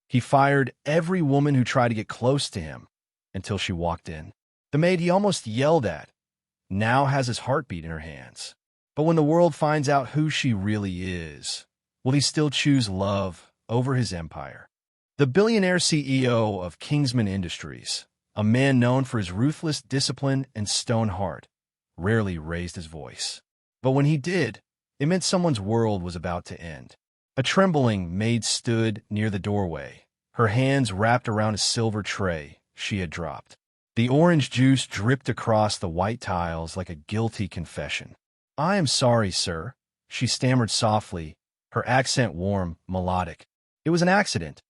He fired every woman who tried to get close to him until she walked in. The maid he almost yelled at now has his heartbeat in her hands. But when the world finds out who she really is, will he still choose love over his empire? The billionaire CEO of Kingsman Industries, a man known for his ruthless discipline and stone heart, rarely raised his voice. But when he did, it meant someone's world was about to end. A trembling maid stood near the doorway, her hands wrapped around a silver tray she had dropped. The orange juice dripped across the white tiles like a guilty confession. "I am sorry, sir," she stammered softly, her accent warm, melodic. "It was an accident."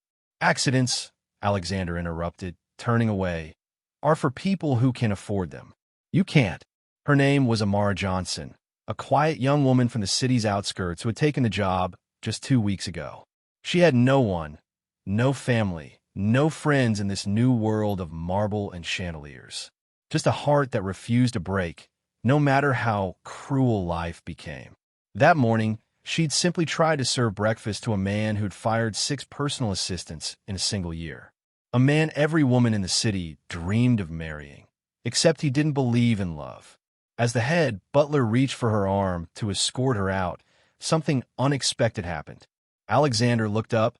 "Accidents," Alexander interrupted, turning away, "are for people who can afford them. You can't." Her name was Amara Johnson, a quiet young woman from the city's outskirts who had taken the job just 2 weeks ago. She had no one, no family, no friends in this new world of marble and chandeliers. Just a heart that refused to break, no matter how cruel life became. That morning, she'd simply tried to serve breakfast to a man who'd fired 6 personal assistants in a single year. A man every woman in the city dreamed of marrying, except he didn't believe in love. As the head butler reached for her arm to escort her out, something unexpected happened. Alexander looked up,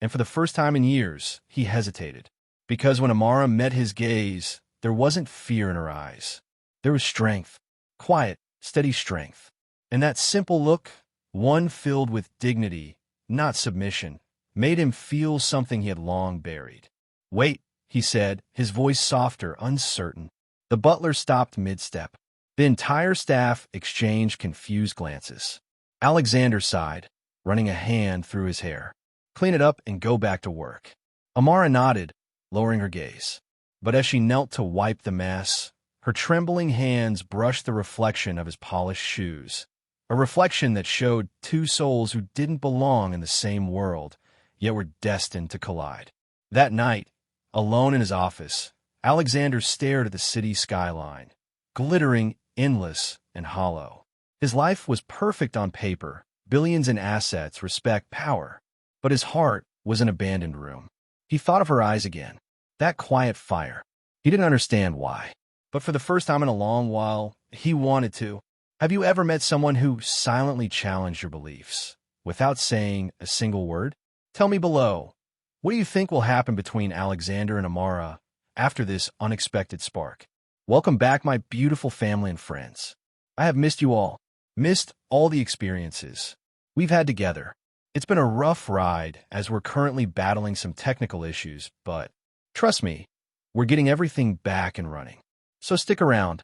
and for the first time in years, he hesitated. Because when Amara met his gaze, there wasn't fear in her eyes. There was strength, quiet, steady strength. And that simple look, one filled with dignity, not submission, made him feel something he had long buried. "Wait," he said, his voice softer, uncertain. The butler stopped mid-step. The entire staff exchanged confused glances. Alexander sighed, running a hand through his hair. "Clean it up and go back to work." Amara nodded, lowering her gaze. But as she knelt to wipe the mess, her trembling hands brushed the reflection of his polished shoes, a reflection that showed 2 souls who didn't belong in the same world, yet were destined to collide. That night, alone in his office, Alexander stared at the city skyline, glittering, endless, and hollow. His life was perfect on paper, billions in assets, respect, power. But his heart was an abandoned room. He thought of her eyes again, that quiet fire. He didn't understand why, but for the first time in a long while, he wanted to. Have you ever met someone who silently challenged your beliefs, without saying a single word? Tell me below, what do you think will happen between Alexander and Amara after this unexpected spark? Welcome back, my beautiful family and friends. I have missed you all, missed all the experiences we've had together. It's been a rough ride as we're currently battling some technical issues, but trust me, we're getting everything back and running. So stick around.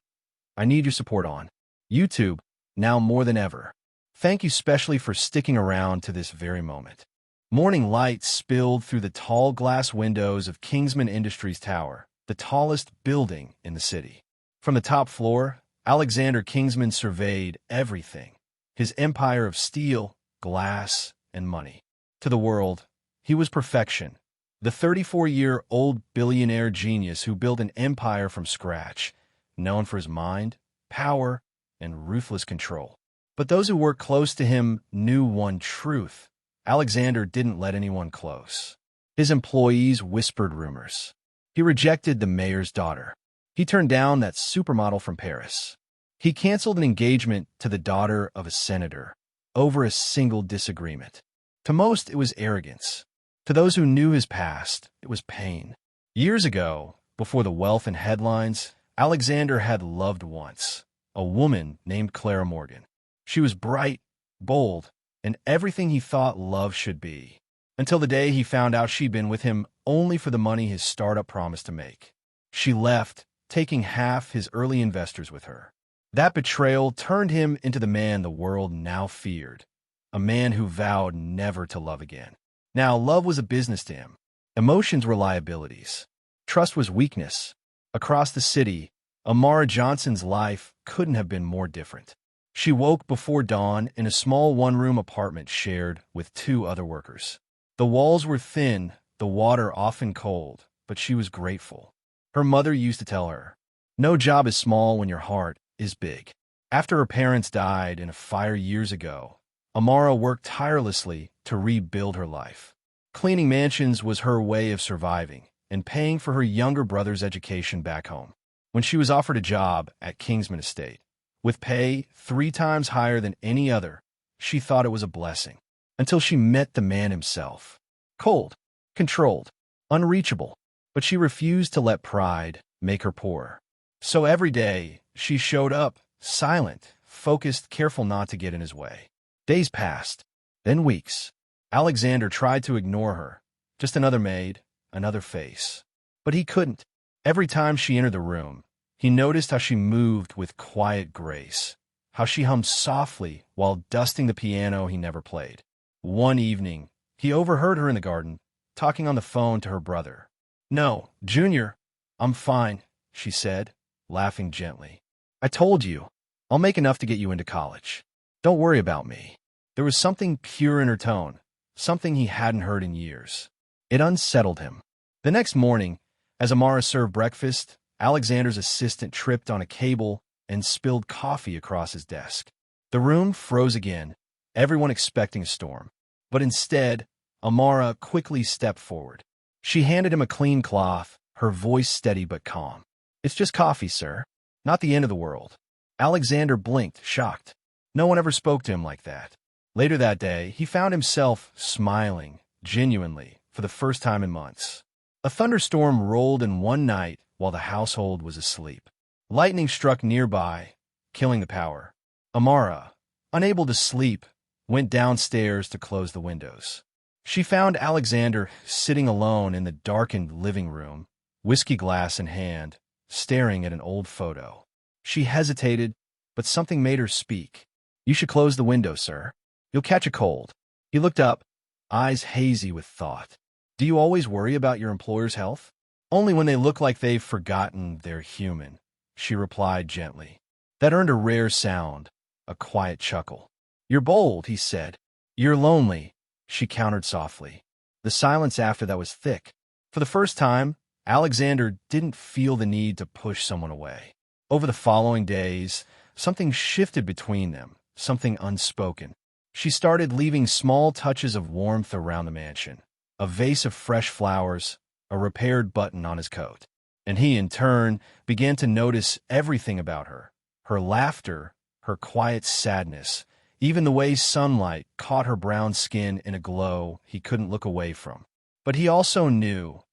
I need your support on YouTube, now more than ever. Thank you specially for sticking around to this very moment. Morning light spilled through the tall glass windows of Kingsman Industries Tower, the tallest building in the city. From the top floor, Alexander Kingsman surveyed everything, his empire of steel, glass, and money. To the world, he was perfection, the 34-year-old billionaire genius who built an empire from scratch, known for his mind, power, and ruthless control. But those who worked close to him knew one truth. Alexander didn't let anyone close. His employees whispered rumors. He rejected the mayor's daughter. He turned down that supermodel from Paris. He canceled an engagement to the daughter of a senator over a single disagreement. To most, it was arrogance. To those who knew his past, it was pain. Years ago, before the wealth and headlines, Alexander had loved once, a woman named Clara Morgan. She was bright, bold, and everything he thought love should be, until the day he found out she'd been with him only for the money his startup promised to make. She left, taking half his early investors with her. That betrayal turned him into the man the world now feared, a man who vowed never to love again. Now, love was a business to him. Emotions were liabilities. Trust was weakness. Across the city, Amara Johnson's life couldn't have been more different. She woke before dawn in a small one-room apartment shared with 2 other workers. The walls were thin, the water often cold, but she was grateful. Her mother used to tell her, "No job is small when your heart is big." After her parents died in a fire years ago, Amara worked tirelessly to rebuild her life. Cleaning mansions was her way of surviving and paying for her younger brother's education back home. When she was offered a job at Kingsman estate, with pay 3 times higher than any other, she thought it was a blessing, until she met the man himself. Cold, controlled, unreachable, but she refused to let pride make her poor. So every day, she showed up, silent, focused, careful not to get in his way. Days passed, then weeks. Alexander tried to ignore her. Just another maid, another face. But he couldn't. Every time she entered the room, he noticed how she moved with quiet grace, how she hummed softly while dusting the piano he never played. One evening, he overheard her in the garden, talking on the phone to her brother. "No, Junior, I'm fine," she said, laughing gently. "I told you, I'll make enough to get you into college. Don't worry about me." There was something pure in her tone, something he hadn't heard in years. It unsettled him. The next morning, as Amara served breakfast, Alexander's assistant tripped on a cable and spilled coffee across his desk. The room froze again, everyone expecting a storm. But instead, Amara quickly stepped forward. She handed him a clean cloth, her voice steady but calm. "It's just coffee, sir. Not the end of the world." Alexander blinked, shocked. No one ever spoke to him like that. Later that day, he found himself smiling, genuinely, for the first time in months. A thunderstorm rolled in one night while the household was asleep. Lightning struck nearby, killing the power. Amara, unable to sleep, went downstairs to close the windows. She found Alexander sitting alone in the darkened living room, whiskey glass in hand, staring at an old photo. She hesitated, but something made her speak. "You should close the window, sir. You'll catch a cold." He looked up, eyes hazy with thought. "Do you always worry about your employer's health?" "Only when they look like they've forgotten they're human," she replied gently. That earned a rare sound, a quiet chuckle. "You're bold," he said. "You're lonely," she countered softly. The silence after that was thick. For the first time, Alexander didn't feel the need to push someone away. Over the following days, something shifted between them, something unspoken. She started leaving small touches of warmth around the mansion. A vase of fresh flowers, a repaired button on his coat. And he, in turn, began to notice everything about her. Her laughter, her quiet sadness, even the way sunlight caught her brown skin in a glow he couldn't look away from. But he also knew,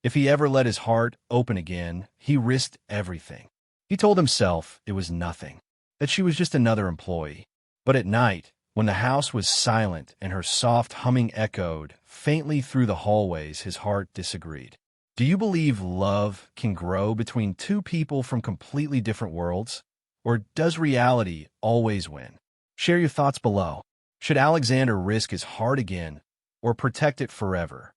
if he ever let his heart open again, he risked everything. He told himself it was nothing, that she was just another employee. But at night, when the house was silent and her soft humming echoed faintly through the hallways, his heart disagreed. Do you believe love can grow between two people from completely different worlds? Or does reality always win? Share your thoughts below. Should Alexander risk his heart again or protect it forever?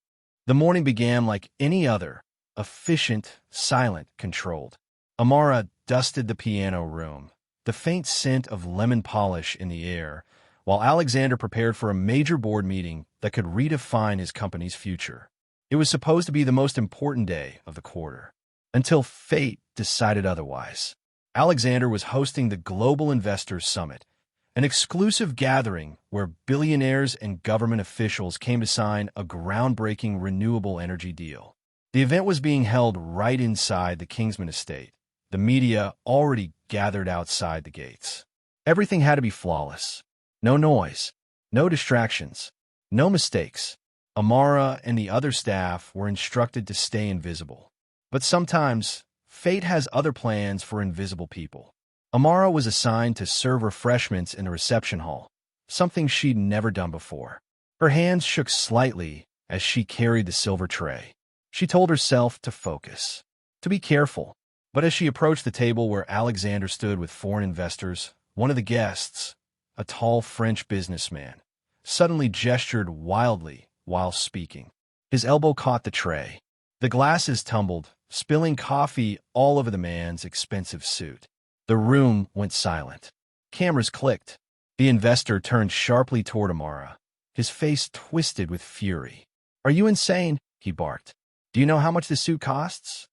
The morning began like any other, efficient, silent, controlled. Amara dusted the piano room, the faint scent of lemon polish in the air, while Alexander prepared for a major board meeting that could redefine his company's future. It was supposed to be the most important day of the quarter, until fate decided otherwise. Alexander was hosting the Global Investors Summit, an exclusive gathering where billionaires and government officials came to sign a groundbreaking renewable energy deal. The event was being held right inside the Kingsman estate, the media already gathered outside the gates. Everything had to be flawless. No noise, no distractions, no mistakes. Amara and the other staff were instructed to stay invisible. But sometimes, fate has other plans for invisible people. Amara was assigned to serve refreshments in the reception hall, something she'd never done before. Her hands shook slightly as she carried the silver tray. She told herself to focus, to be careful. But as she approached the table where Alexander stood with foreign investors, one of the guests, a tall French businessman, suddenly gestured wildly while speaking. His elbow caught the tray. The glasses tumbled, spilling coffee all over the man's expensive suit. The room went silent. Cameras clicked. The investor turned sharply toward Amara, his face twisted with fury. "Are you insane?" he barked. "Do you know how much the suit costs?"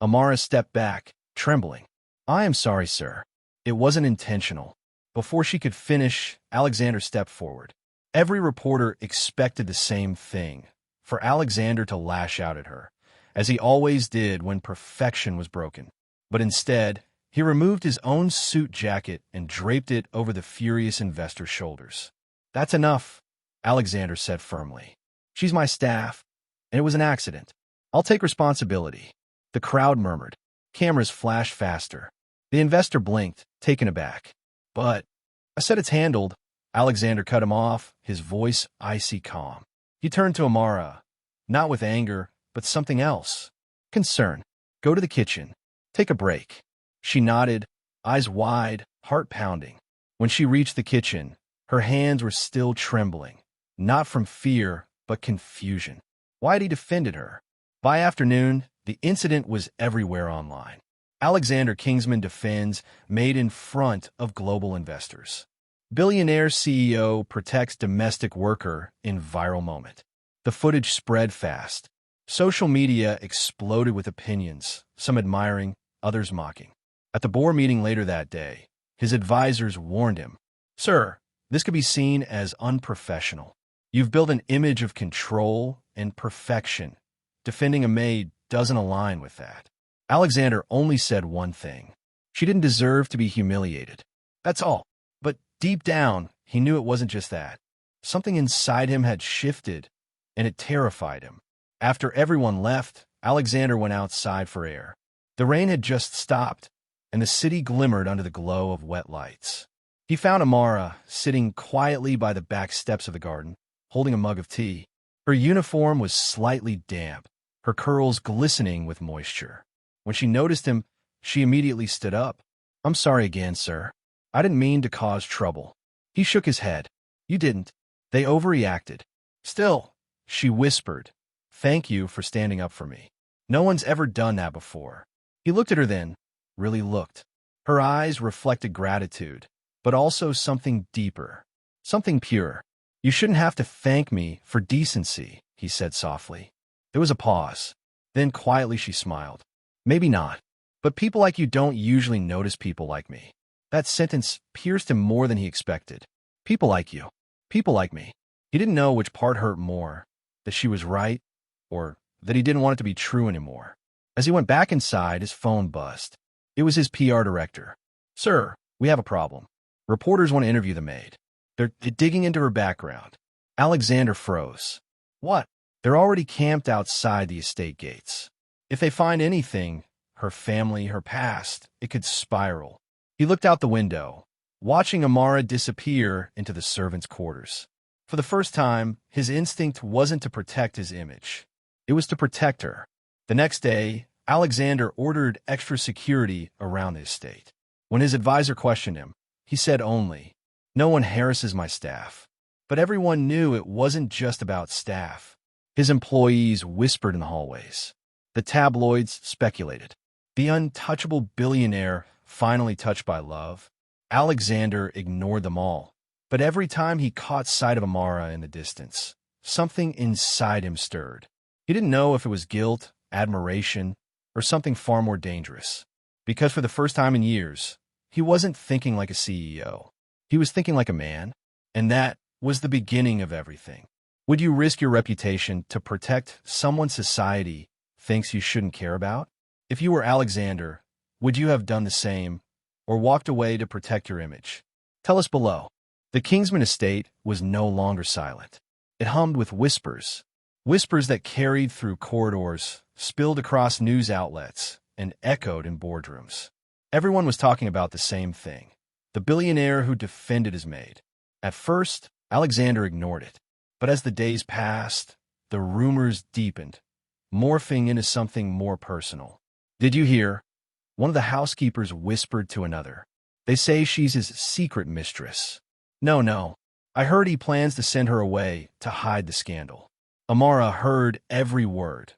Amara stepped back, trembling. "I am sorry, sir. It wasn't intentional." Before she could finish, Alexander stepped forward. Every reporter expected the same thing. for Alexander to lash out at her, as he always did when perfection was broken. But instead, he removed his own suit jacket and draped it over the furious investor's shoulders. "That's enough," Alexander said firmly. "She's my staff, and it was an accident. I'll take responsibility." The crowd murmured. Cameras flashed faster. The investor blinked, taken aback. "But I said it's handled." Alexander cut him off, his voice icy calm. He turned to Amara, not with anger, but something else. Concern. "Go to the kitchen. Take a break." She nodded, eyes wide, heart pounding. When she reached the kitchen, her hands were still trembling, not from fear, but confusion. Why had he defended her? By afternoon, the incident was everywhere online. Alexander Kingsman defends Maid in front of global investors. Billionaire CEO protects domestic worker in viral moment. The footage spread fast. Social media exploded with opinions, some admiring, others mocking. At the board meeting later that day, his advisors warned him, "Sir, this could be seen as unprofessional. You've built an image of control and perfection. Defending a maid doesn't align with that." Alexander only said one thing. She didn't deserve to be humiliated. That's all. But deep down, he knew it wasn't just that. Something inside him had shifted, and it terrified him. After everyone left, Alexander went outside for air. The rain had just stopped, and the city glimmered under the glow of wet lights. He found Amara sitting quietly by the back steps of the garden, holding a mug of tea. Her uniform was slightly damp, her curls glistening with moisture. When she noticed him, she immediately stood up. "I'm sorry again, sir. I didn't mean to cause trouble." He shook his head. "You didn't. They overreacted." "Still," she whispered, "thank you for standing up for me. No one's ever done that before." He looked at her then, really looked. Her eyes reflected gratitude, but also something deeper, something pure. "You shouldn't have to thank me for decency," he said softly. There was a pause. Then quietly she smiled. "Maybe not, but people like you don't usually notice people like me." That sentence pierced him more than he expected. People like you. People like me. He didn't know which part hurt more, that she was right, or that he didn't want it to be true anymore. As he went back inside, his phone buzzed. It was his PR director. "Sir, we have a problem. Reporters want to interview the maid. They're digging into her background." Alexander froze. "What?" "They're already camped outside the estate gates. If they find anything, her family, her past, it could spiral." He looked out the window, watching Amara disappear into the servants' quarters. For the first time, his instinct wasn't to protect his image. It was to protect her. The next day, Alexander ordered extra security around the estate. When his advisor questioned him, he said only, "No one harasses my staff." But everyone knew it wasn't just about staff. His employees whispered in the hallways. The tabloids speculated. The untouchable billionaire finally touched by love. Alexander ignored them all. But every time he caught sight of Amara in the distance, something inside him stirred. He didn't know if it was guilt, admiration, or something far more dangerous. Because for the first time in years, he wasn't thinking like a CEO. He was thinking like a man. And that was the beginning of everything. Would you risk your reputation to protect someone society thinks you shouldn't care about? If you were Alexander, would you have done the same, or walked away to protect your image? Tell us below. The Kingsman estate was no longer silent. It hummed with whispers. Whispers that carried through corridors, spilled across news outlets, and echoed in boardrooms. Everyone was talking about the same thing. The billionaire who defended his maid. At first, Alexander ignored it. But as the days passed, the rumors deepened, morphing into something more personal. "Did you hear?" One of the housekeepers whispered to another. "They say she's his secret mistress." No. I heard he plans to send her away to hide the scandal." Amara heard every word,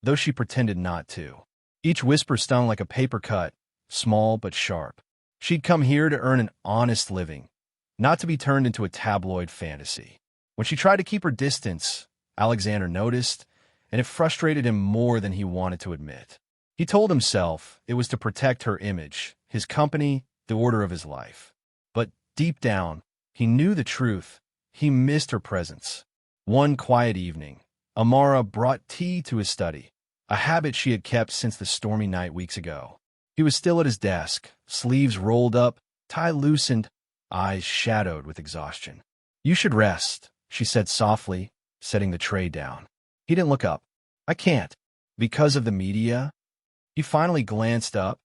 though she pretended not to. Each whisper stung like a paper cut, small but sharp. She'd come here to earn an honest living, not to be turned into a tabloid fantasy. When she tried to keep her distance, Alexander noticed, and it frustrated him more than he wanted to admit. He told himself it was to protect her image, his company, the order of his life. But deep down, he knew the truth. He missed her presence. One quiet evening, Amara brought tea to his study, a habit she had kept since the stormy night weeks ago. He was still at his desk, sleeves rolled up, tie loosened, eyes shadowed with exhaustion. "You should rest," she said softly, setting the tray down. He didn't look up. "I can't." "Because of the media?" He finally glanced up,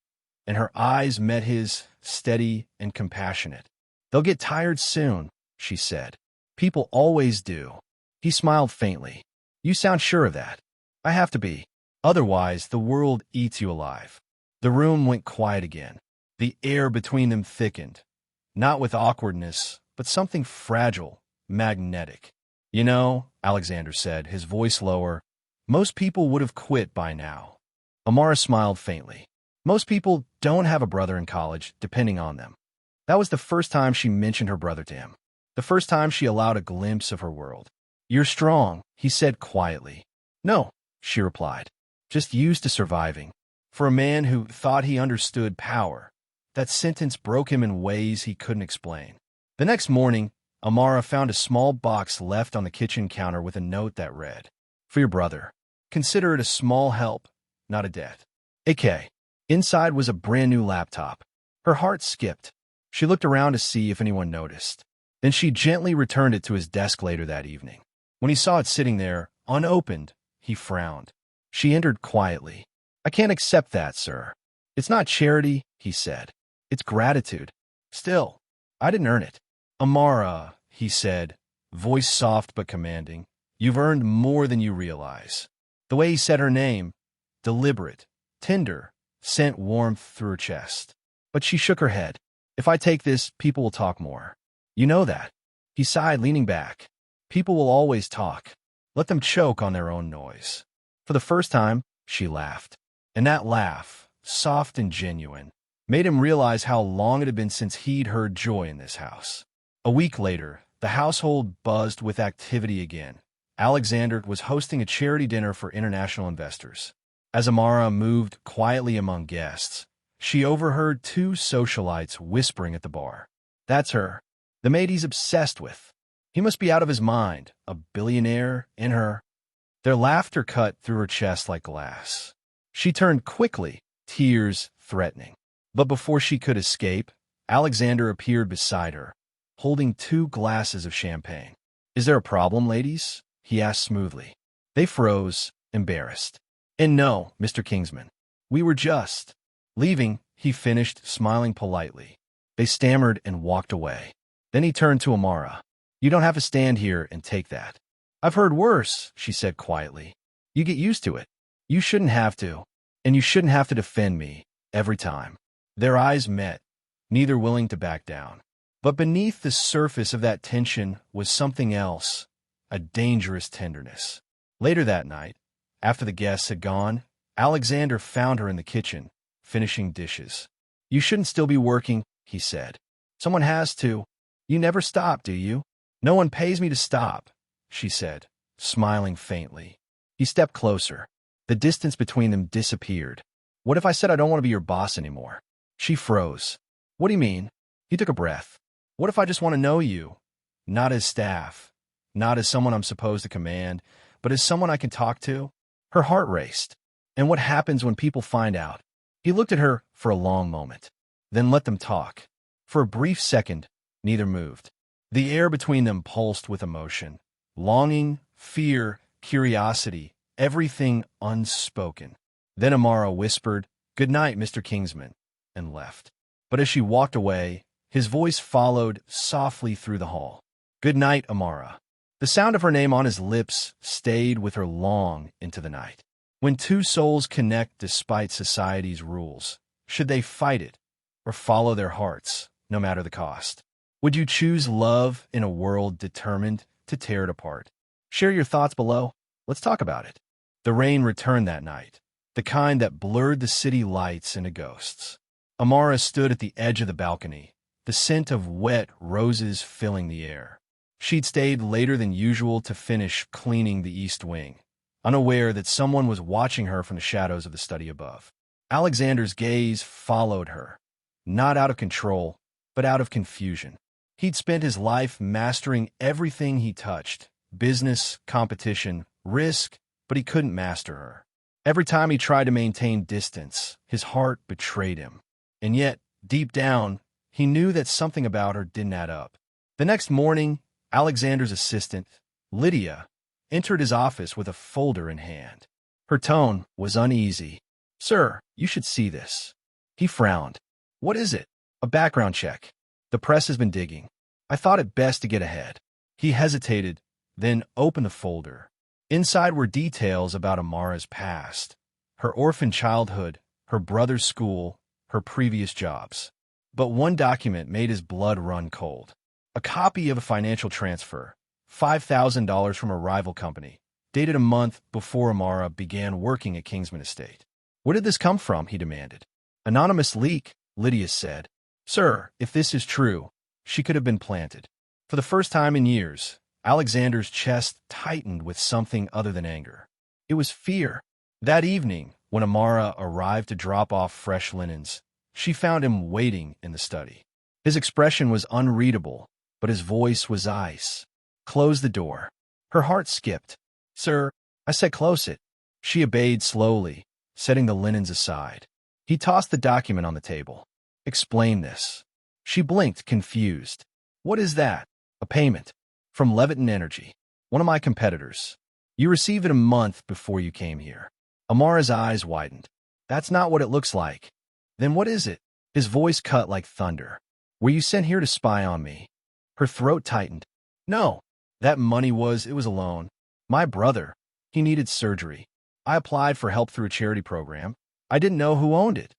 and her eyes met his, steady and compassionate. "They'll get tired soon," she said. "People always do." He smiled faintly. "You sound sure of that." "I have to be. Otherwise, the world eats you alive." The room went quiet again. The air between them thickened, not with awkwardness, but something fragile, magnetic. "You know," Alexander said, his voice lower, "most people would have quit by now." Amara smiled faintly. "Most people don't have a brother in college depending on them." That was the first time she mentioned her brother to him, the first time she allowed a glimpse of her world. "You're strong," he said quietly. "No," she replied, "just used to surviving." For a man who thought he understood power, that sentence broke him in ways he couldn't explain. The next morning, Amara found a small box left on the kitchen counter with a note that read, "For your brother. Consider it a small help, not a debt. AK." Inside was a brand new laptop. Her heart skipped. She looked around to see if anyone noticed. Then she gently returned it to his desk later that evening. When he saw it sitting there, unopened, he frowned. She entered quietly. "I can't accept that, sir." "It's not charity," he said. "It's gratitude." "Still, I didn't earn it." "Amara," he said, voice soft but commanding, "you've earned more than you realize." The way he said her name, deliberate, tender, sent warmth through her chest. But she shook her head. "If I take this, people will talk more. You know that." He sighed, leaning back. "People will always talk. Let them choke on their own noise." For the first time, she laughed. And that laugh, soft and genuine, made him realize how long it had been since he'd heard joy in this house. A week later, the household buzzed with activity again. Alexander was hosting a charity dinner for international investors. As Amara moved quietly among guests, she overheard two socialites whispering at the bar. "That's her. The maid he's obsessed with. He must be out of his mind, a billionaire in her." Their laughter cut through her chest like glass. She turned quickly, tears threatening. But before she could escape, Alexander appeared beside her, holding 2 glasses of champagne. "Is there a problem, ladies?" he asked smoothly. They froze, embarrassed. "And no, Mr. Kingsman. We were just leaving," he finished, smiling politely. They stammered and walked away. Then he turned to Amara. "You don't have to stand here and take that." "I've heard worse," she said quietly. "You get used to it. You shouldn't have to. And you shouldn't have to defend me every time." Their eyes met, neither willing to back down. But beneath the surface of that tension was something else, a dangerous tenderness. Later that night, after the guests had gone, Alexander found her in the kitchen, finishing dishes. "You shouldn't still be working," he said. "Someone has to. You never stop, do you?" "No one pays me to stop," she said, smiling faintly. He stepped closer. The distance between them disappeared. "What if I said I don't want to be your boss anymore?" She froze. "What do you mean?" He took a breath. "What if I just want to know you? Not as staff, not as someone I'm supposed to command, but as someone I can talk to?" Her heart raced. "And what happens when people find out?" He looked at her for a long moment, then let them talk. For a brief second, neither moved. The air between them pulsed with emotion, longing, fear, curiosity, everything unspoken. Then Amara whispered, "Good night, Mr. Kingsman," and left. But as she walked away, his voice followed softly through the hall. "Good night, Amara." The sound of her name on his lips stayed with her long into the night. When two souls connect despite society's rules, should they fight it or follow their hearts, no matter the cost? Would you choose love in a world determined to tear it apart? Share your thoughts below. Let's talk about it. The rain returned that night, the kind that blurred the city lights into ghosts. Amara stood at the edge of the balcony, the scent of wet roses filling the air. She'd stayed later than usual to finish cleaning the east wing, unaware that someone was watching her from the shadows of the study above. Alexander's gaze followed her, not out of control, but out of confusion. He'd spent his life mastering everything he touched: business, competition, risk, but he couldn't master her. Every time he tried to maintain distance, his heart betrayed him. And yet, deep down, he knew that something about her didn't add up. The next morning, Alexander's assistant, Lydia, entered his office with a folder in hand. Her tone was uneasy. "Sir, you should see this." He frowned. "What is it?" "A background check. The press has been digging. I thought it best to get ahead." He hesitated, then opened the folder. Inside were details about Amara's past, her orphan childhood, her brother's school, her previous jobs. But one document made his blood run cold. A copy of a financial transfer, $5,000 from a rival company, dated a month before Amara began working at Kingsman Estate. "Where did this come from?" he demanded. "Anonymous leak," Lydia said. "Sir, if this is true, she could have been planted." For the first time in years, Alexander's chest tightened with something other than anger. It was fear. That evening, when Amara arrived to drop off fresh linens, she found him waiting in the study. His expression was unreadable, but his voice was ice. "Close the door." Her heart skipped. "Sir, I said close it." She obeyed slowly, setting the linens aside. He tossed the document on the table. "Explain this." She blinked, confused. "What is that?" "A payment. From Leviton Energy, one of my competitors. You received it a month before you came here." Amara's eyes widened. "That's not what it looks like." "Then what is it?" His voice cut like thunder. "Were you sent here to spy on me?" Her throat tightened. "No. That money it was a loan. My brother, he needed surgery. I applied for help through a charity program. I didn't know who owned it."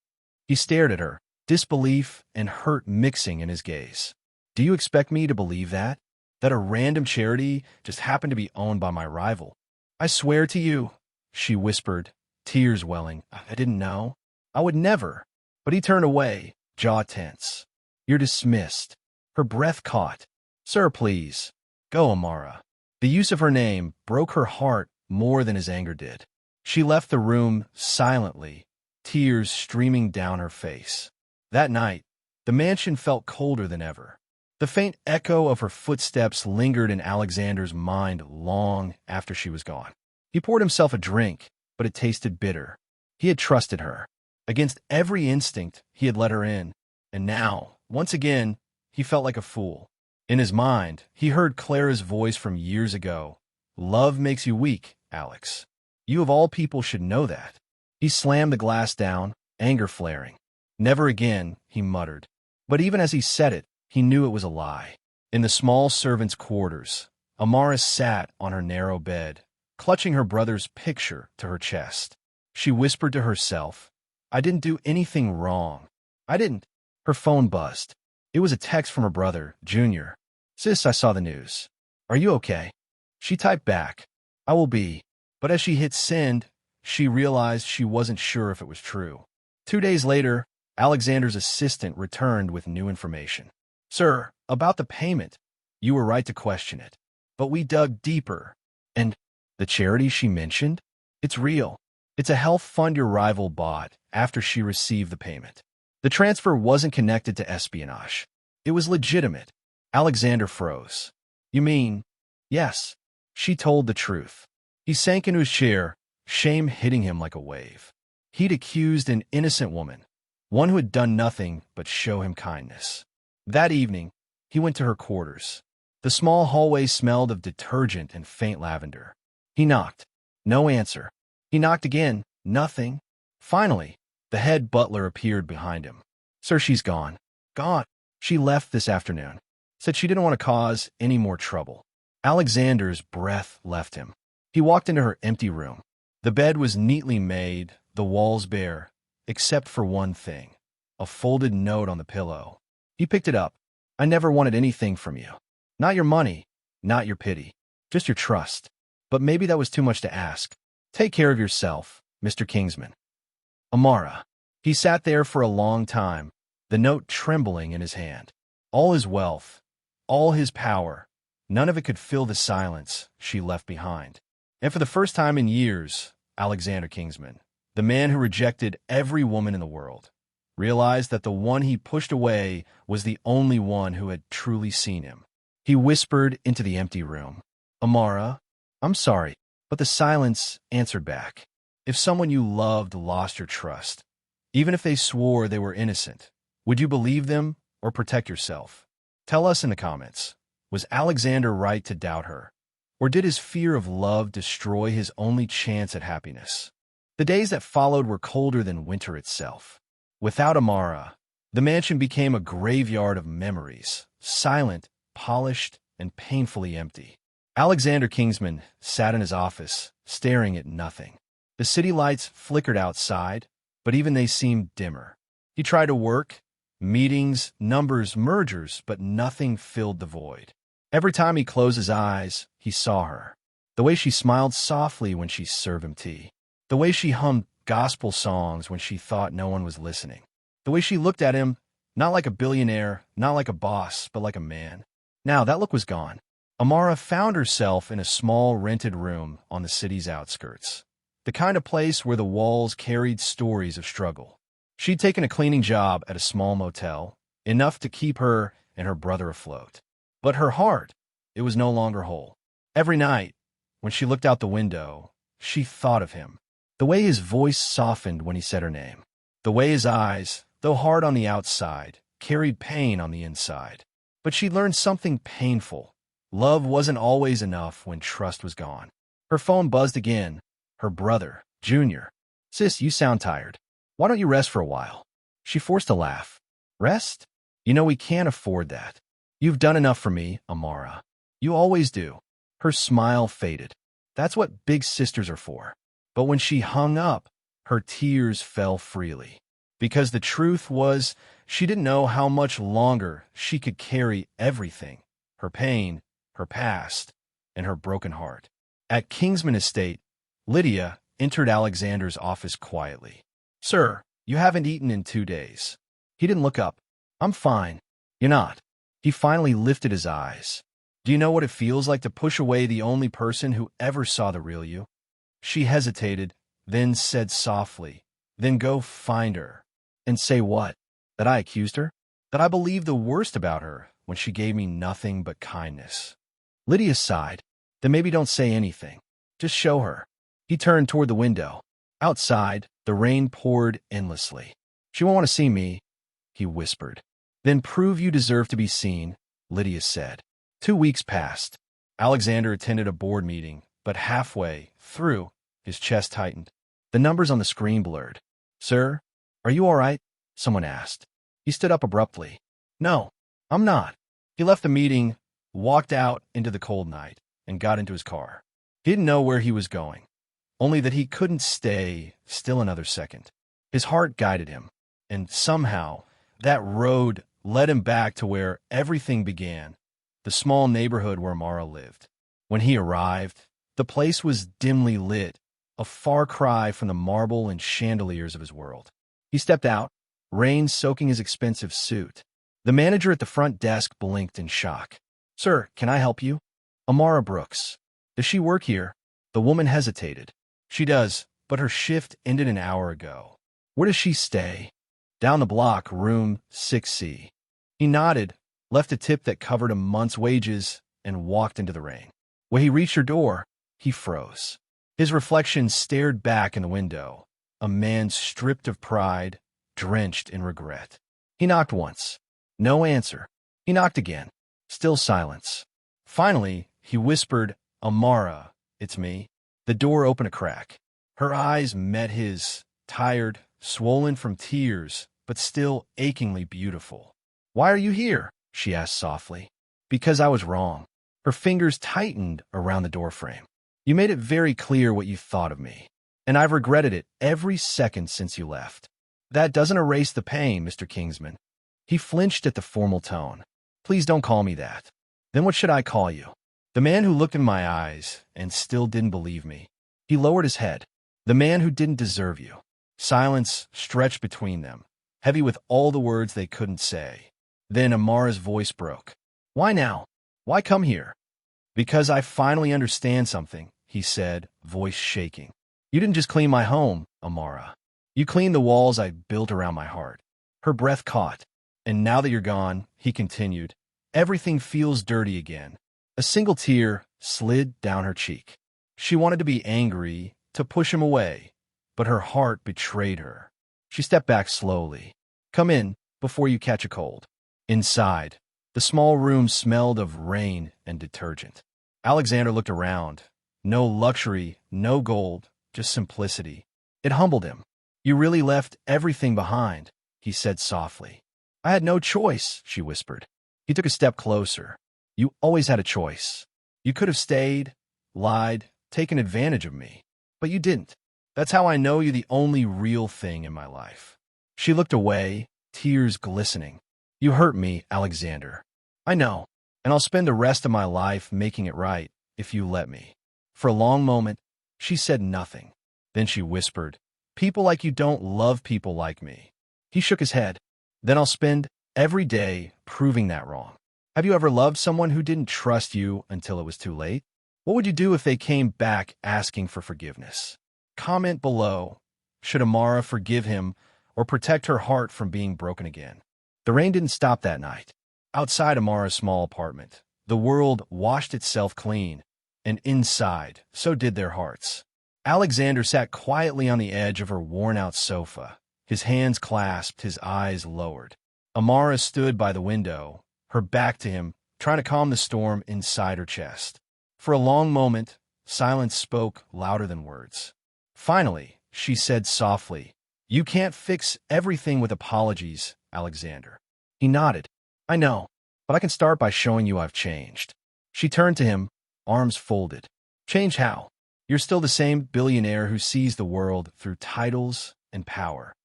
He stared at her, disbelief and hurt mixing in his gaze. "Do you expect me to believe that? That a random charity just happened to be owned by my rival?" "I swear to you," she whispered, tears welling, "I didn't know. I would never." But he turned away, jaw tense. "You're dismissed." Her breath caught. "Sir, please. Go, Amara." The use of her name broke her heart more than his anger did. She left the room silently, tears streaming down her face. That night, the mansion felt colder than ever. The faint echo of her footsteps lingered in Alexander's mind long after she was gone. He poured himself a drink, but it tasted bitter. He had trusted her. Against every instinct, he had let her in. And now, once again, he felt like a fool. In his mind, he heard Clara's voice from years ago. "Love makes you weak, Alex. You of all people should know that." He slammed the glass down, anger flaring. "Never again," he muttered. But even as he said it, he knew it was a lie. In the small servants' quarters, Amara sat on her narrow bed, clutching her brother's picture to her chest. She whispered to herself, "I didn't do anything wrong. I didn't." Her phone buzzed. It was a text from her brother, Junior. "Sis, I saw the news. Are you okay?" She typed back, "I will be." But as she hit send, she realized she wasn't sure if it was true. 2 days later, Alexander's assistant returned with new information. "Sir, about the payment. You were right to question it. But we dug deeper. And the charity she mentioned? It's real. It's a health fund your rival bought after she received the payment. The transfer wasn't connected to espionage. It was legitimate." Alexander froze. "You mean?" "Yes." She told the truth. He sank into his chair, shame hitting him like a wave. He'd accused an innocent woman, one who had done nothing but show him kindness. That evening, he went to her quarters. The small hallway smelled of detergent and faint lavender. He knocked. No answer. He knocked again. Nothing. Finally, the head butler appeared behind him. "Sir, she's gone." "Gone?" "She left this afternoon. Said she didn't want to cause any more trouble." Alexander's breath left him. He walked into her empty room. The bed was neatly made, the walls bare, except for one thing, a folded note on the pillow. He picked it up. "I never wanted anything from you. Not your money, not your pity, just your trust. But maybe that was too much to ask. Take care of yourself, Mr. Kingsman." Amara. He sat there for a long time, the note trembling in his hand. All his wealth, all his power, none of it could fill the silence she left behind. And for the first time in years, Alexander Kingsman, the man who rejected every woman in the world, realized that the one he pushed away was the only one who had truly seen him. He whispered into the empty room, "Amara, I'm sorry. But the silence answered back. If someone you loved lost your trust, even if they swore they were innocent, would you believe them or protect yourself? Tell us in the comments. Was Alexander right to doubt her? Or did his fear of love destroy his only chance at happiness? The days that followed were colder than winter itself. Without Amara, the mansion became a graveyard of memories, silent, polished, and painfully empty. Alexander Kingsman sat in his office, staring at nothing. The city lights flickered outside, but even they seemed dimmer. He tried to work, meetings, numbers, mergers, but nothing filled the void. Every time he closed his eyes, he saw her. The way she smiled softly when she served him tea. The way she hummed gospel songs when she thought no one was listening. The way she looked at him, not like a billionaire, not like a boss, but like a man. Now that look was gone. Amara found herself in a small rented room on the city's outskirts. The kind of place where the walls carried stories of struggle. She'd taken a cleaning job at a small motel, enough to keep her and her brother afloat. But her heart, it was no longer whole. Every night, when she looked out the window, she thought of him. The way his voice softened when he said her name. The way his eyes, though hard on the outside, carried pain on the inside. But she learned something painful. Love wasn't always enough when trust was gone. Her phone buzzed again. Her brother, Junior. "Sis, you sound tired. Why don't you rest for a while?" She forced a laugh. "Rest? You know we can't afford that. You've done enough for me, Amara. You always do." Her smile faded. That's what big sisters are for. But when she hung up, her tears fell freely. Because the truth was, she didn't know how much longer she could carry everything. Her pain, her past, and her broken heart. At Kingsman Estate, Lydia entered Alexander's office quietly. "Sir, you haven't eaten in 2 days." He didn't look up. "I'm fine." "You're not." He finally lifted his eyes. "Do you know what it feels like to push away the only person who ever saw the real you?" She hesitated, then said softly, "Then go find her." "And say what? That I accused her? That I believed the worst about her when she gave me nothing but kindness?" Lydia sighed. "Then maybe don't say anything. Just show her." He turned toward the window. Outside, the rain poured endlessly. "She won't want to see me," he whispered. "Then prove you deserve to be seen," Lydia said. 2 weeks passed. Alexander attended a board meeting, but halfway through, his chest tightened. The numbers on the screen blurred. "Sir, are you all right?" someone asked. He stood up abruptly. "No, I'm not." He left the meeting, walked out into the cold night, and got into his car. He didn't know where he was going, only that he couldn't stay still another second. His heart guided him, and somehow that road led him back to where everything began, the small neighborhood where Amara lived. When he arrived, the place was dimly lit, a far cry from the marble and chandeliers of his world. He stepped out, rain soaking his expensive suit. The manager at the front desk blinked in shock. "Sir, can I help you?" "Amara Brooks. Does she work here?" The woman hesitated. "She does, but her shift ended an hour ago." "Where does she stay?" "Down the block, room 6C. He nodded, left a tip that covered a month's wages, and walked into the rain. When he reached her door, he froze. His reflection stared back in the window, a man stripped of pride, drenched in regret. He knocked once. No answer. He knocked again. Still silence. Finally, he whispered, "Amara, it's me." The door opened a crack. Her eyes met his, tired, swollen from tears, but still achingly beautiful. "Why are you here?" she asked softly. "Because I was wrong." Her fingers tightened around the doorframe. "You made it very clear what you thought of me, and I've regretted it every second since you left." "That doesn't erase the pain, Mr. Kingsman." He flinched at the formal tone. "Please don't call me that." "Then what should I call you?" The man who looked in my eyes and still didn't believe me. He lowered his head. "The man who didn't deserve you." Silence stretched between them, heavy with all the words they couldn't say. Then Amara's voice broke. "Why now? Why come here?" "Because I finally understand something," he said, voice shaking. "You didn't just clean my home, Amara. You cleaned the walls I built around my heart." Her breath caught. "And now that you're gone," he continued, "everything feels dirty again." A single tear slid down her cheek. She wanted to be angry, to push him away, but her heart betrayed her. She stepped back slowly. "Come in, before you catch a cold." Inside, the small room smelled of rain and detergent. Alexander looked around. No luxury, no gold, just simplicity. It humbled him. "You really left everything behind," he said softly. "I had no choice," she whispered. He took a step closer. "You always had a choice. You could have stayed, lied, taken advantage of me. But you didn't. That's how I know you're the only real thing in my life." She looked away, tears glistening. "You hurt me, Alexander. I know, and I'll spend the rest of my life making it right, if you let me." For a long moment, she said nothing. Then she whispered, "People like you don't love people like me." He shook his head. "Then I'll spend every day proving that wrong." Have you ever loved someone who didn't trust you until it was too late? What would you do if they came back asking for forgiveness? Comment below. Should Amara forgive him or protect her heart from being broken again? The rain didn't stop that night. Outside Amara's small apartment, the world washed itself clean, and inside, so did their hearts. Alexander sat quietly on the edge of her worn-out sofa, his hands clasped, his eyes lowered. Amara stood by the window, her back to him, trying to calm the storm inside her chest. For a long moment, silence spoke louder than words. Finally, she said softly, "You can't fix everything with apologies, Alexander." He nodded. "I know, but I can start by showing you I've changed." She turned to him, arms folded. "Change how? You're still the same billionaire who sees the world through titles and power."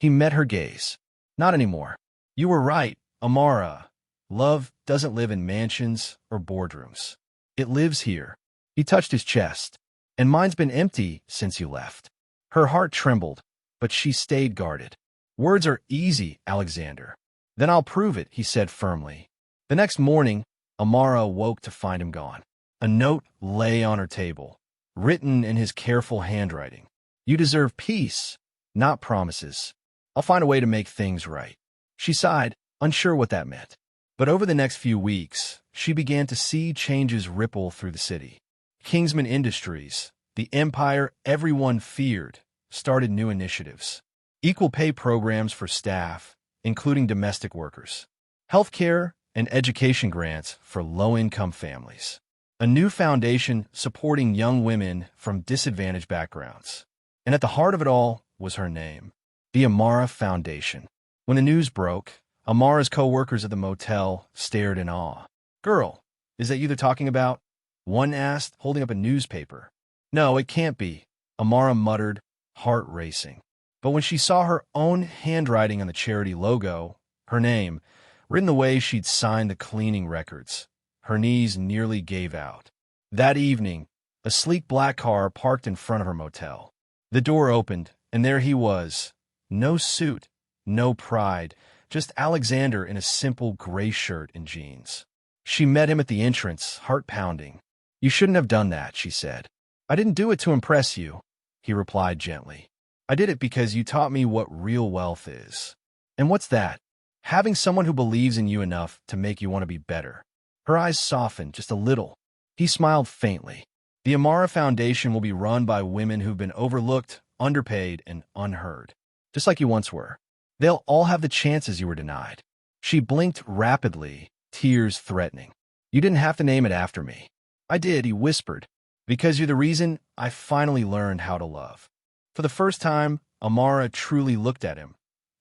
He met her gaze. "Not anymore. You were right, Amara. Love doesn't live in mansions or boardrooms. It lives here." He touched his chest. "And mine's been empty since you left." Her heart trembled, but she stayed guarded. "Words are easy, Alexander." "Then I'll prove it," he said firmly. The next morning, Amara awoke to find him gone. A note lay on her table, written in his careful handwriting. "You deserve peace, not promises. I'll find a way to make things right." She sighed, unsure what that meant. But over the next few weeks, she began to see changes ripple through the city. Kingsman Industries, the empire everyone feared, started new initiatives. Equal pay programs for staff, including domestic workers. Healthcare and education grants for low-income families. A new foundation supporting young women from disadvantaged backgrounds. And at the heart of it all was her name, the Amara Foundation. When the news broke, Amara's co-workers at the motel stared in awe. "Girl, is that you they're talking about?" one asked, holding up a newspaper. "No, it can't be," Amara muttered, heart racing. But when she saw her own handwriting on the charity logo, her name, written the way she'd signed the cleaning records, her knees nearly gave out. That evening, a sleek black car parked in front of her motel. The door opened, and there he was. No suit, no pride, just Alexander in a simple gray shirt and jeans. She met him at the entrance, heart pounding. "You shouldn't have done that," she said. "I didn't do it to impress you," he replied gently. "I did it because you taught me what real wealth is." "And what's that?" "Having someone who believes in you enough to make you want to be better." Her eyes softened just a little. He smiled faintly. "The Amara Foundation will be run by women who've been overlooked, underpaid, and unheard, just like you once were. They'll all have the chances you were denied." She blinked rapidly, tears threatening. "You didn't have to name it after me." "I did," he whispered, "because you're the reason I finally learned how to love." For the first time, Amara truly looked at him.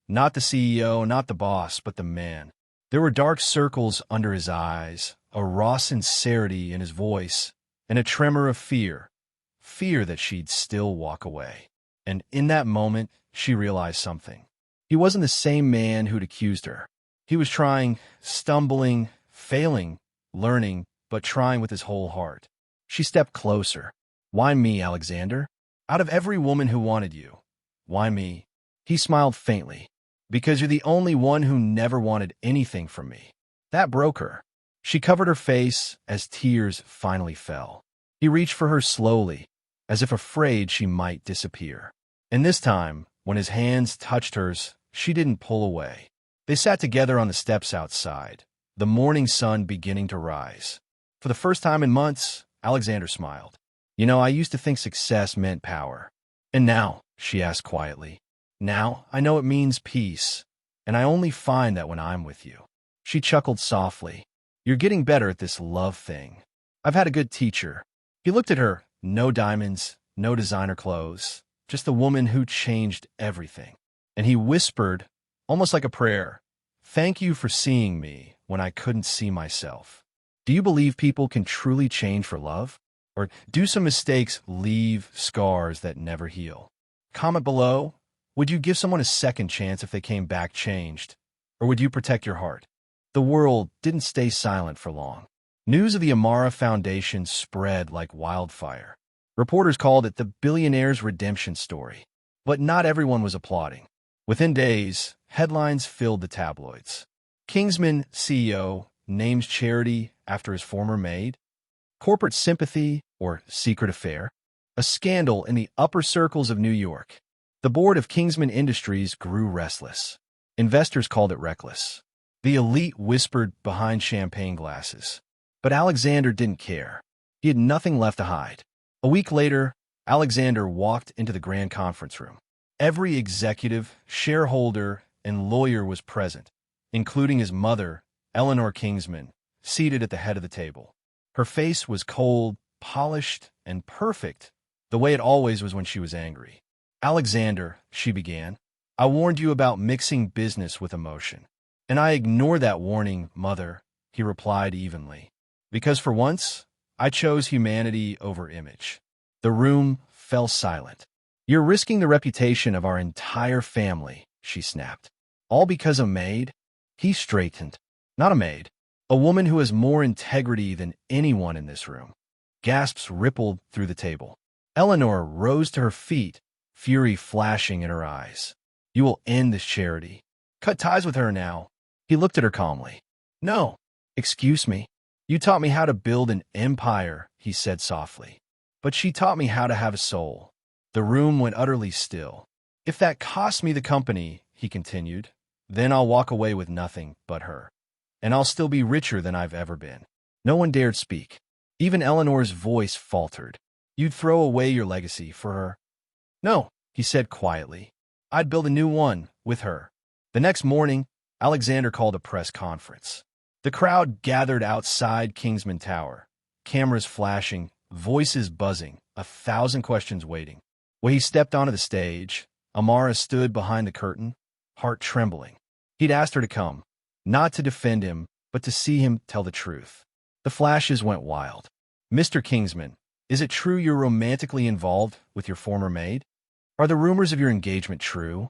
Not the CEO, not the boss, but the man. There were dark circles under his eyes, a raw sincerity in his voice, and a tremor of fear. Fear that she'd still walk away. And in that moment, she realized something. He wasn't the same man who'd accused her. He was trying, stumbling, failing, learning, but trying with his whole heart. She stepped closer. "Why me, Alexander? Out of every woman who wanted you, why me?" He smiled faintly. "Because you're the only one who never wanted anything from me." That broke her. She covered her face as tears finally fell. He reached for her slowly, as if afraid she might disappear. And this time, when his hands touched hers, she didn't pull away. They sat together on the steps outside, the morning sun beginning to rise. For the first time in months, Alexander smiled. I used to think success meant power. And now, she asked quietly, now I know it means peace, and I only find that when I'm with you. She chuckled softly. You're getting better at this love thing. I've had a good teacher. He looked at her. No diamonds, no designer clothes, just a woman who changed everything. And he whispered, almost like a prayer, thank you for seeing me when I couldn't see myself. Do you believe people can truly change for love? Or do some mistakes leave scars that never heal? Comment below. Would you give someone a second chance if they came back changed? Or would you protect your heart? The world didn't stay silent for long. News of the Amara Foundation spread like wildfire. Reporters called it the billionaire's redemption story. But not everyone was applauding. Within days, headlines filled the tabloids. Kingsman CEO names charity after his former maid. Corporate sympathy or secret affair. A scandal in the upper circles of New York. The board of Kingsman Industries grew restless. Investors called it reckless. The elite whispered behind champagne glasses. But Alexander didn't care. He had nothing left to hide. A week later, Alexander walked into the grand conference room. Every executive, shareholder, and lawyer was present, including his mother, Eleanor Kingsman, seated at the head of the table. Her face was cold, polished, and perfect, the way it always was when she was angry. Alexander, she began, I warned you about mixing business with emotion. And I ignore that warning, Mother, he replied evenly. Because for once, I chose humanity over image. The room fell silent. You're risking the reputation of our entire family, she snapped. All because a maid? He straightened. Not a maid. A woman who has more integrity than anyone in this room. Gasps rippled through the table. Eleanor rose to her feet, fury flashing in her eyes. You will end this charity. Cut ties with her now. He looked at her calmly. No, excuse me. You taught me how to build an empire, he said softly. But she taught me how to have a soul. The room went utterly still. If that costs me the company, he continued, then I'll walk away with nothing but her. And I'll still be richer than I've ever been. No one dared speak. Even Eleanor's voice faltered. You'd throw away your legacy for her? No, he said quietly. I'd build a new one with her. The next morning, Alexander called a press conference. The crowd gathered outside Kingsman Tower, cameras flashing, voices buzzing, 1,000 questions waiting. When he stepped onto the stage, Amara stood behind the curtain, heart trembling. He'd asked her to come, not to defend him, but to see him tell the truth. The flashes went wild. Mr. Kingsman, is it true you're romantically involved with your former maid? Are the rumors of your engagement true?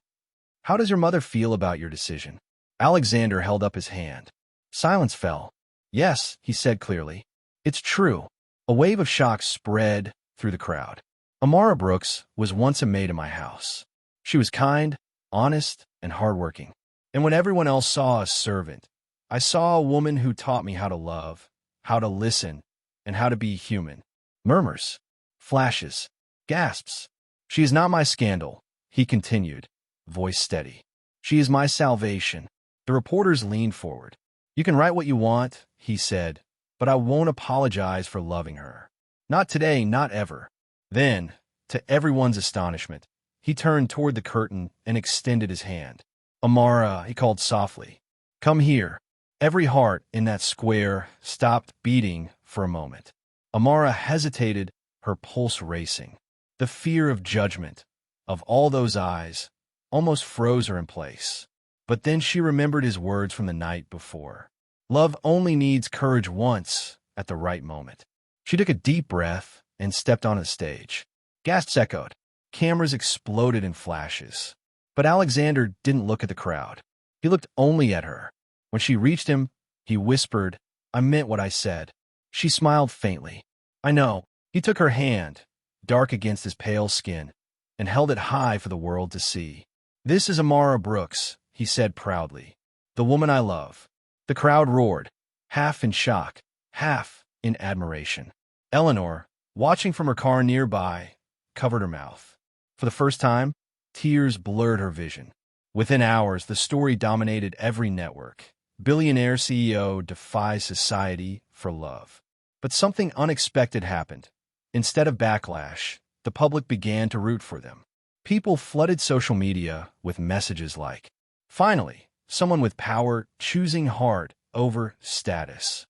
How does your mother feel about your decision? Alexander held up his hand. Silence fell. Yes, he said clearly. It's true. A wave of shock spread through the crowd. Amara Brooks was once a maid in my house. She was kind, honest, and hardworking. And when everyone else saw a servant, I saw a woman who taught me how to love, how to listen, and how to be human. Murmurs, flashes, gasps. She is not my scandal, he continued, voice steady. She is my salvation. The reporters leaned forward. You can write what you want, he said, but I won't apologize for loving her. Not today, not ever. Then, to everyone's astonishment, he turned toward the curtain and extended his hand. Amara, he called softly. Come here. Every heart in that square stopped beating for a moment. Amara hesitated, her pulse racing. The fear of judgment, of all those eyes, almost froze her in place. But then she remembered his words from the night before. Love only needs courage once, at the right moment. She took a deep breath and stepped on the stage. Gasps echoed. Cameras exploded in flashes. But Alexander didn't look at the crowd. He looked only at her. When she reached him, he whispered, I meant what I said. She smiled faintly. I know. He took her hand, dark against his pale skin, and held it high for the world to see. This is Amara Brooks, he said proudly. The woman I love. The crowd roared, half in shock, half in admiration. Eleanor, watching from her car nearby, covered her mouth. For the first time, tears blurred her vision. Within hours, the story dominated every network. Billionaire CEO defies society for love. But something unexpected happened. Instead of backlash, the public began to root for them. People flooded social media with messages like, "Finally, someone with power choosing heart over status.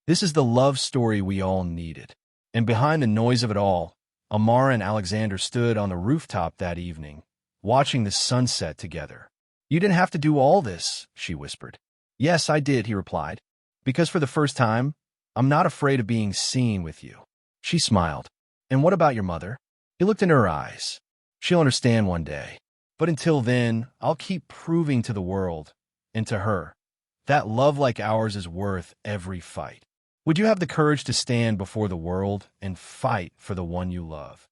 This is the love story we all needed." And behind the noise of it all, Amara and Alexander stood on the rooftop that evening, watching the sunset together. "You didn't have to do all this," she whispered. "Yes, I did," he replied. "Because for the first time, I'm not afraid of being seen with you." She smiled. "And what about your mother?" He looked into her eyes. "She'll understand one day. But until then, I'll keep proving to the world, and to her, that love like ours is worth every fight. Would you have the courage to stand before the world and fight for the one you love,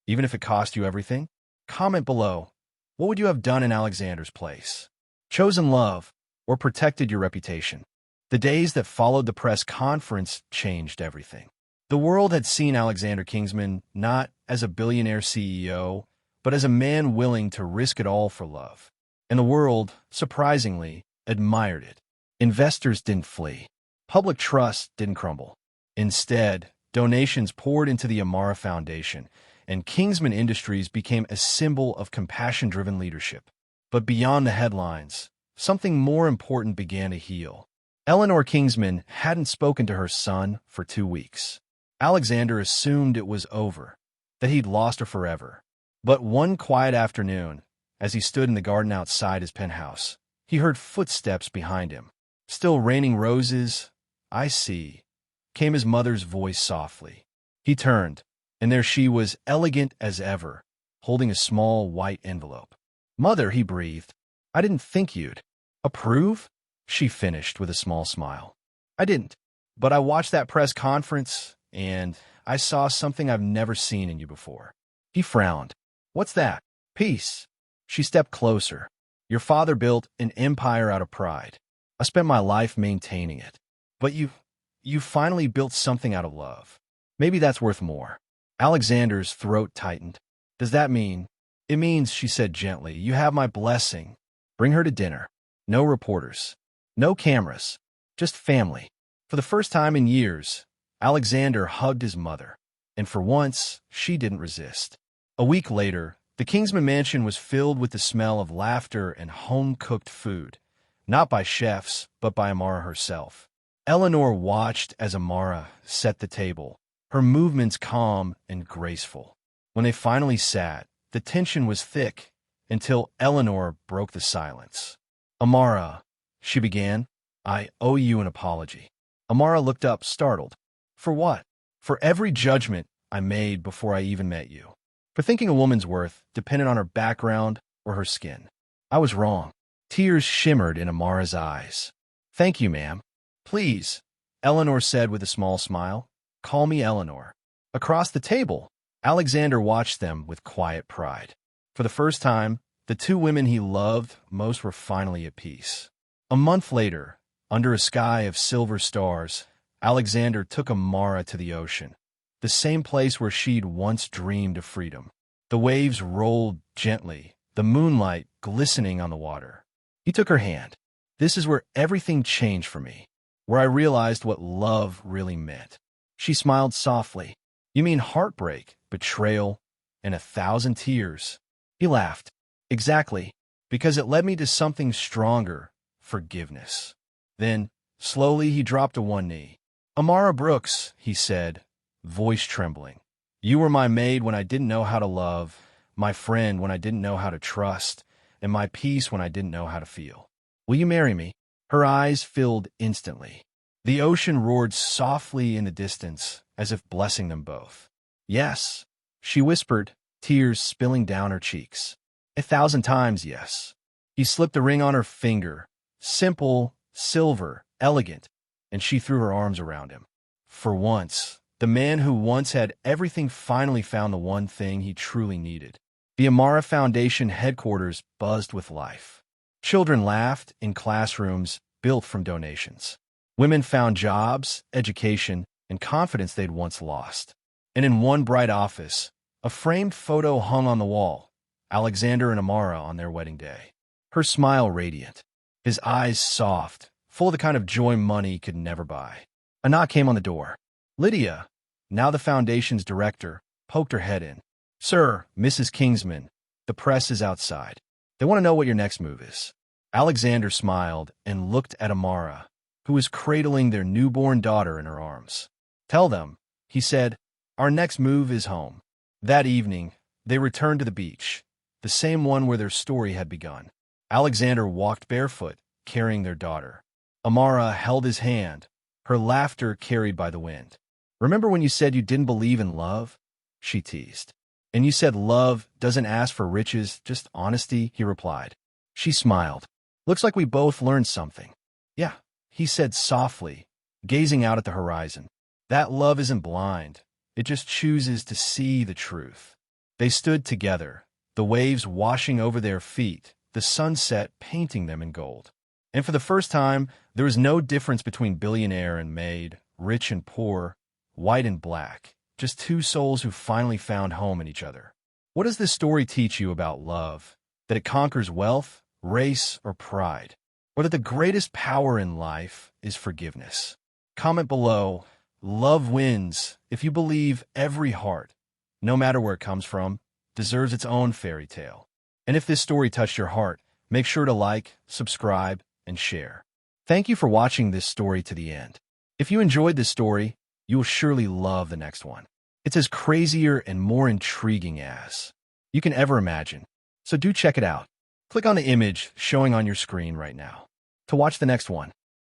even if it cost you everything? Comment below. What would you have done in Alexander's place? Chosen love or protected your reputation? The days that followed the press conference changed everything. The world had seen Alexander Kingsman not as a billionaire CEO, but as a man willing to risk it all for love. And the world, surprisingly, admired it. Investors didn't flee. Public trust didn't crumble. Instead, donations poured into the Amara Foundation, and Kingsman Industries became a symbol of compassion-driven leadership. But beyond the headlines, something more important began to heal. Eleanor Kingsman hadn't spoken to her son for 2 weeks. Alexander assumed it was over, that he'd lost her forever. But one quiet afternoon, as he stood in the garden outside his penthouse, he heard footsteps behind him. "Still raining roses, I see," came his mother's voice softly. He turned, and there she was, elegant as ever, holding a small white envelope. "Mother," he breathed, "I didn't think you'd approve," she finished with a small smile. "I didn't. But I watched that press conference, and I saw something I've never seen in you before." He frowned. "What's that?" "Peace." She stepped closer. "Your father built an empire out of pride. I spent my life maintaining it. But you finally built something out of love. Maybe that's worth more." Alexander's throat tightened. "Does that mean?" "It means," she said gently, "you have my blessing. Bring her to dinner. No reporters. No cameras. Just family." For the first time in years, Alexander hugged his mother, and for once, she didn't resist. A week later, the Kingsman mansion was filled with the smell of laughter and home-cooked food, not by chefs, but by Amara herself. Eleanor watched as Amara set the table, her movements calm and graceful. When they finally sat, the tension was thick until Eleanor broke the silence. "Amara," she began, "I owe you an apology." Amara looked up, startled. "For what?" "For every judgment I made before I even met you. For thinking a woman's worth depended on her background or her skin. I was wrong." Tears shimmered in Amara's eyes. "Thank you, ma'am." "Please," Eleanor said with a small smile. "Call me Eleanor." Across the table, Alexander watched them with quiet pride. For the first time, the two women he loved most were finally at peace. A month later, under a sky of silver stars, Alexander took Amara to the ocean, the same place where she'd once dreamed of freedom. The waves rolled gently, the moonlight glistening on the water. He took her hand. "This is where everything changed for me, where I realized what love really meant." She smiled softly. "You mean heartbreak, betrayal, and 1,000 tears?" He laughed. "Exactly, because it led me to something stronger, forgiveness." Then, slowly, he dropped to one knee. "Amara Brooks," he said, voice trembling, "you were my maid when I didn't know how to love, my friend when I didn't know how to trust, and my peace when I didn't know how to feel. Will you marry me?" Her eyes filled instantly. The ocean roared softly in the distance, as if blessing them both. "Yes," she whispered, tears spilling down her cheeks. 1,000 times yes. He slipped a ring on her finger, simple, silver, elegant, and she threw her arms around him. For once, the man who once had everything finally found the one thing he truly needed. The Amara Foundation headquarters buzzed with life. Children laughed in classrooms built from donations. Women found jobs, education, and confidence they'd once lost. And in one bright office, a framed photo hung on the wall, Alexander and Amara on their wedding day. Her smile radiant, his eyes soft, full of the kind of joy money could never buy. A knock came on the door. "Lydia," Now the foundation's director poked her head in. Sir, Mrs. Kingsman, the press is outside. They want to know what your next move is. Alexander smiled and looked at Amara, who was cradling their newborn daughter in her arms. Tell them, he said, our next move is home. That evening, they returned to the beach, the same one where their story had begun. Alexander walked barefoot, carrying their daughter. Amara held his hand, her laughter carried by the wind. Remember when you said you didn't believe in love? She teased. And you said love doesn't ask for riches, just honesty, he replied. She smiled. Looks like we both learned something. Yeah, he said softly, gazing out at the horizon. That love isn't blind. It just chooses to see the truth. They stood together, the waves washing over their feet, the sunset painting them in gold. And for the first time, there was no difference between billionaire and maid, rich and poor, white and black, just two souls who finally found home in each other. What does this story teach you about love? That it conquers wealth, race, or pride? Or that the greatest power in life is forgiveness? Comment below. Love wins if you believe every heart, no matter where it comes from, deserves its own fairy tale. And if this story touched your heart, make sure to like, subscribe, and share. Thank you for watching this story to the end. If you enjoyed this story, you will surely love the next one. It's as crazier and more intriguing as you can ever imagine. So do check it out. Click on the image showing on your screen right now to watch the next one.